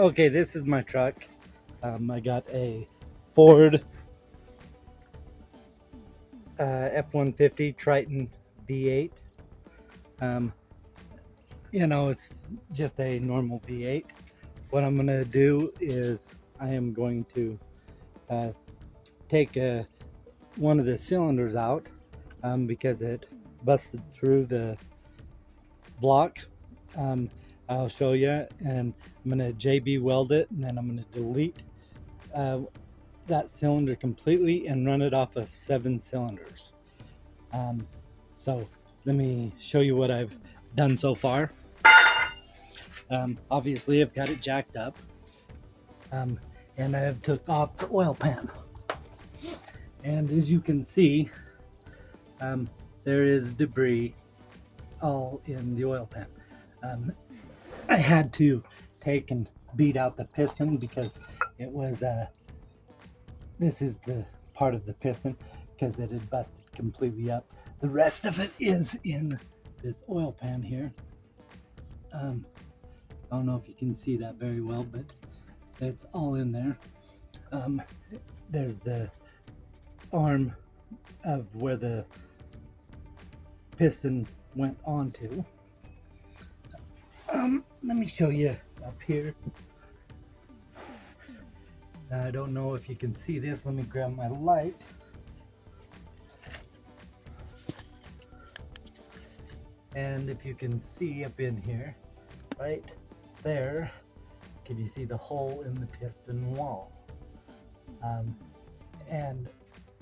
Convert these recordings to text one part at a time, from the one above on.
Okay, this is my truck. I got a Ford F-150 Triton V8. Um, it's just a normal V8. What I'm gonna do is I am going to take one of the cylinders out because it busted through the block. I'll show you, and I'm gonna JB weld it, and then I'm gonna delete that cylinder completely and run it off of 7 cylinders. So let me show you what I've done so far. Obviously I've got it jacked up, and I've took off the oil pan, and as you can see, there is debris all in the oil pan. I had to take and beat out the piston because it was this is the part of the piston because it had busted completely up. The rest of it is in this oil pan here. I don't know if you can see that very well, but it's all in there. There's the arm of where the piston went onto. Let me show you up here. I don't know if you can see this. Let me grab my light. And if you can see up in here, right there, can you see the hole in the piston wall? And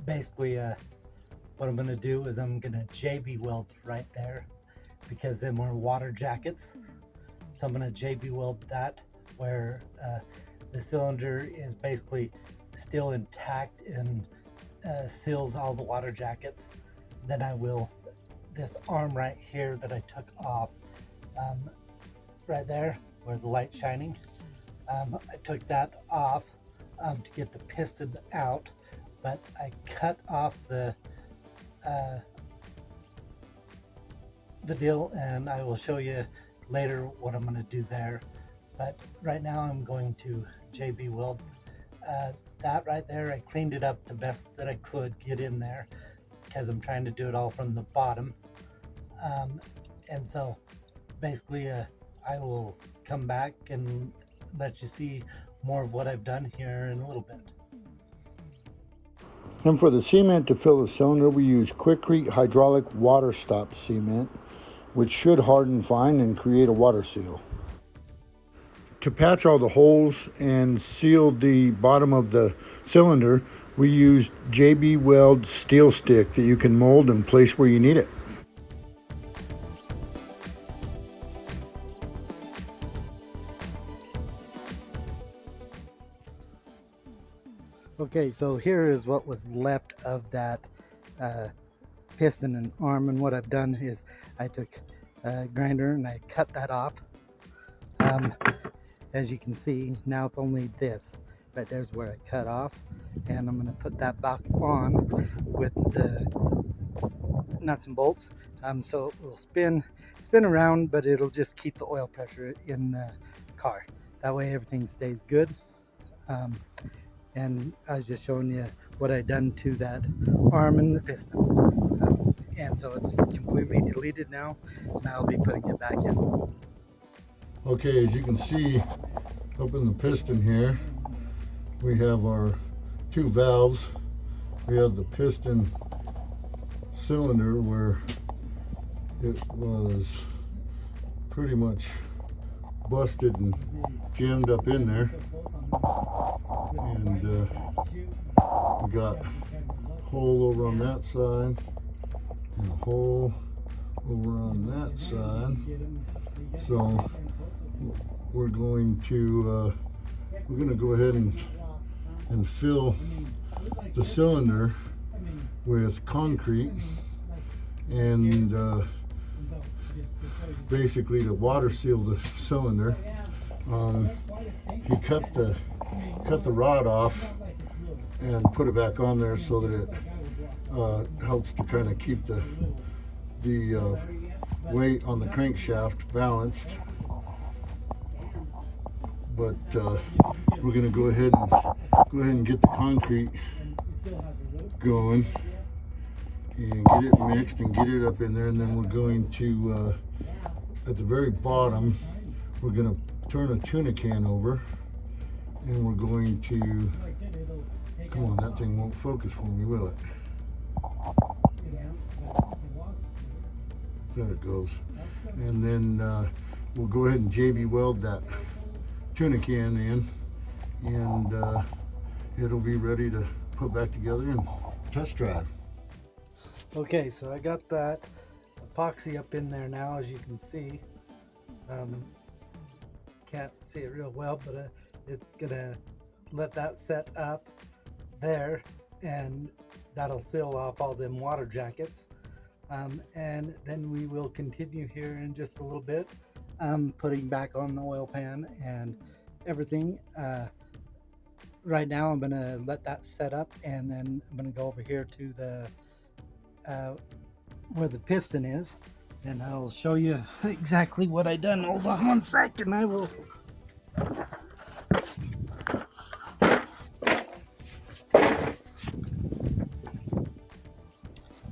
basically what I'm going to do is I'm going to JB weld right there because them are water jackets. So I'm going to JB weld that where the cylinder is basically still intact and seals all the water jackets. Then I will, this arm right here that I took off, right there where the light's shining, I took that off to get the piston out, but I cut off the deal, and I will show you later what I'm going to do there. But right now I'm going to JB weld that right there. I cleaned it up the best that I could get in there because I'm trying to do it all from the bottom. And so basically I will come back and let you see more of what I've done here in a little bit. And for the cement to fill the cylinder, we use Quikrete hydraulic water stop cement, which should harden fine and create a water seal. To patch all the holes and seal the bottom of the cylinder, we use JB Weld steel stick that you can mold and place where you need it. Okay, so here is what was left of that piston and arm, and what I've done is I took a grinder and I cut that off. As you can see, now it's only this. Right there's where I cut off, and I'm going to put that back on with the nuts and bolts. So it will spin around, but it'll just keep the oil pressure in the car. That way everything stays good. And I was just showing you what I'd done to that arm and the piston. And so it's completely deleted now, and I'll be putting it back in. Okay, as you can see up in the piston here, we have our 2 valves. We have the piston cylinder where it was pretty much busted and jammed up in there, and we got a hole over on that side and a hole over on that side. So we're going to go ahead and fill the cylinder with concrete, and basically to water seal the cylinder. He cut the rod off and put it back on there so that it helps to kind of keep the weight on the crankshaft balanced. but we're gonna go ahead and get the concrete going and get it mixed and get it up in there, and then we're going to at the very bottom we're going to turn a tuna can over, and we're going to, come on, that thing won't focus for me, will it? There it goes. And then we'll go ahead and JB weld that tuna can in, and it'll be ready to put back together and test drive. Okay, so I got that epoxy up in there now, as you can see. Can't see it real well, but it's gonna let that set up there, and that'll seal off all them water jackets. And then we will continue here in just a little bit, putting back on the oil pan and everything. Right now I'm gonna let that set up, and then I'm gonna go over here to the where the piston is, and I'll show you exactly what I done. Hold on one second, I will.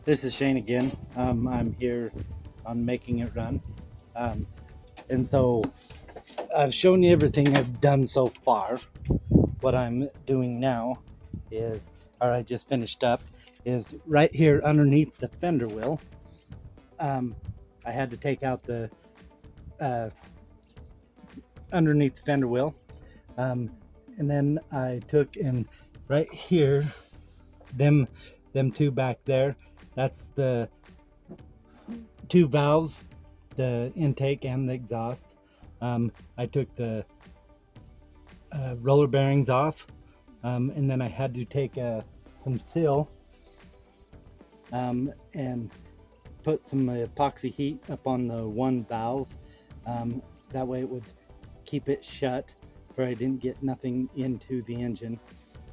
This is Shane again. I'm here on making it run, and so I've shown you everything I've done so far. What I'm doing now is, or I just finished up, is right here underneath the fender wheel. I had to take out the underneath the fender wheel, and then I took, and right here, them two back there, that's the two valves, the intake and the exhaust. I took the roller bearings off, and then I had to take some seal and put some epoxy heat up on the one valve. That way it would keep it shut, where I didn't get nothing into the engine.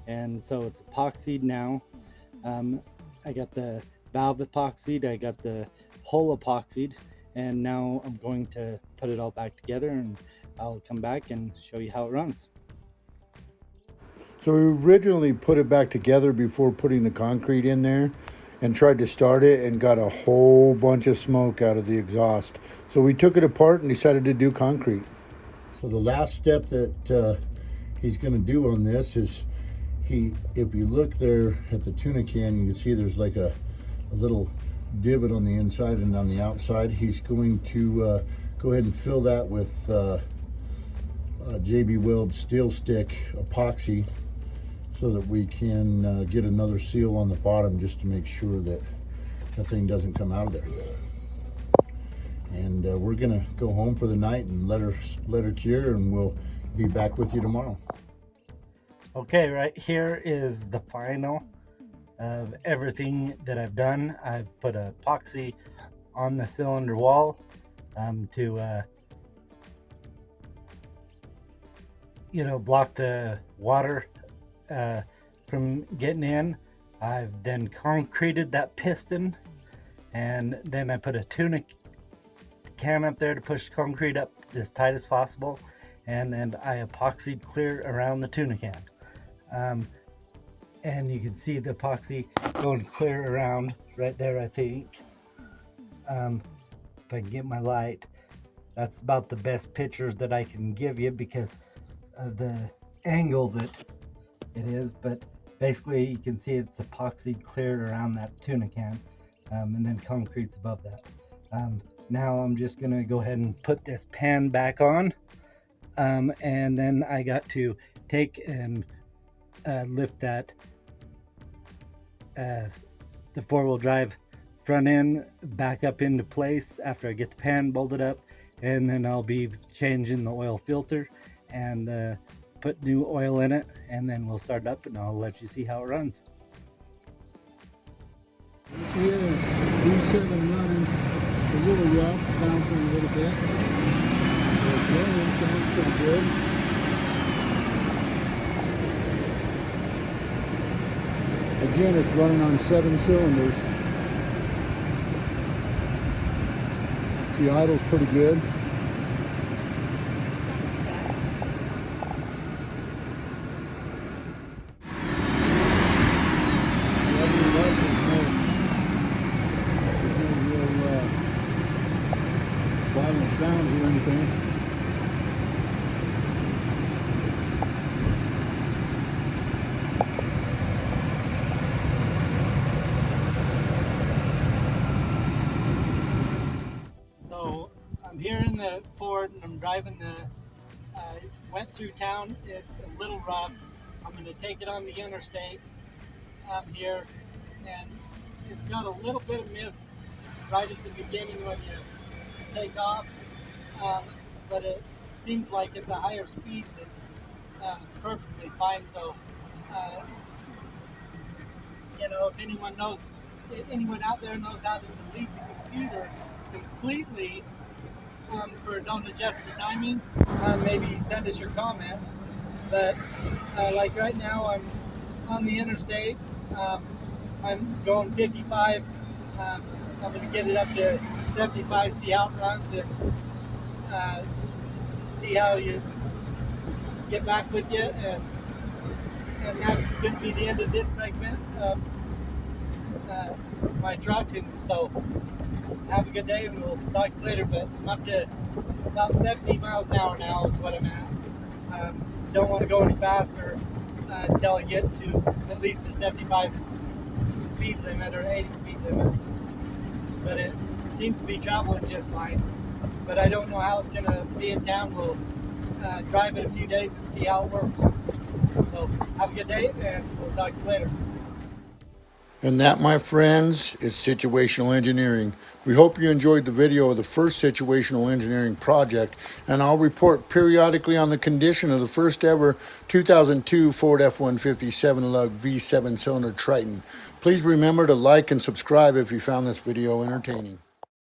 And so it's epoxied now. I got the valve epoxied, I got the hull epoxied, and now I'm going to put it all back together, and I'll come back and show you how it runs. So we originally put it back together before putting the concrete in there, and tried to start it and got a whole bunch of smoke out of the exhaust. So we took it apart and decided to do concrete. So the last step that he's going to do on this is, if you look there at the tuna can, you can see there's like a little divot on the inside and on the outside. He's going to go ahead and fill that with JB Weld steel stick epoxy, so that we can get another seal on the bottom, just to make sure that the thing doesn't come out of there. And we're gonna go home for the night and let her cure, and we'll be back with you tomorrow. Okay, right here is the final of everything that I've done. I've put epoxy on the cylinder wall to block the water from getting in. I've then concreted that piston, and then I put a tuna can up there to push concrete up as tight as possible, and then I epoxied clear around the tuna can. And you can see the epoxy going clear around right there, I think. If I can get my light, that's about the best pictures that I can give you because of the angle that it is, but basically you can see it's epoxied cleared around that tuna can, and then concrete's above that. Now I'm just gonna go ahead and put this pan back on, and then I got to take and lift that the four-wheel drive front end back up into place after I get the pan bolted up, and then I'll be changing the oil filter and put new oil in it, and then we'll start up and I'll let you see how it runs. Yeah, V7 running a little rough, bouncing a little bit. It's running, sounds pretty good. Again, it's running on 7 cylinders. The idle's pretty good. hear anything? So I'm here in the Ford and I'm driving went through town. It's a little rough. I'm going to take it on the interstate here, and it's got a little bit of mist right at the beginning when you take off, but it seems like at the higher speeds it's perfectly fine. So, if anyone out there knows how to delete the computer completely, or don't adjust the timing, maybe send us your comments. But like right now, I'm on the interstate. I'm going 55. I'm going to get it up to 75, see how it runs, and see how you get back with you. And that's going to be the end of this segment of my truck. And so have a good day, and we'll talk to you later. But I'm up to about 70 miles an hour now is what I'm at. Don't want to go any faster until I get to at least the 75 speed limit or 80 speed limit. But it seems to be traveling just fine. But I don't know how it's going to be in town. We'll drive it a few days and see how it works. So have a good day, and we'll talk to you later. And that, my friends, is situational engineering. We hope you enjoyed the video of the first situational engineering project, and I'll report periodically on the condition of the first ever 2002 Ford F-150 7-lug V7 cylinder Triton. Please remember to like and subscribe if you found this video entertaining.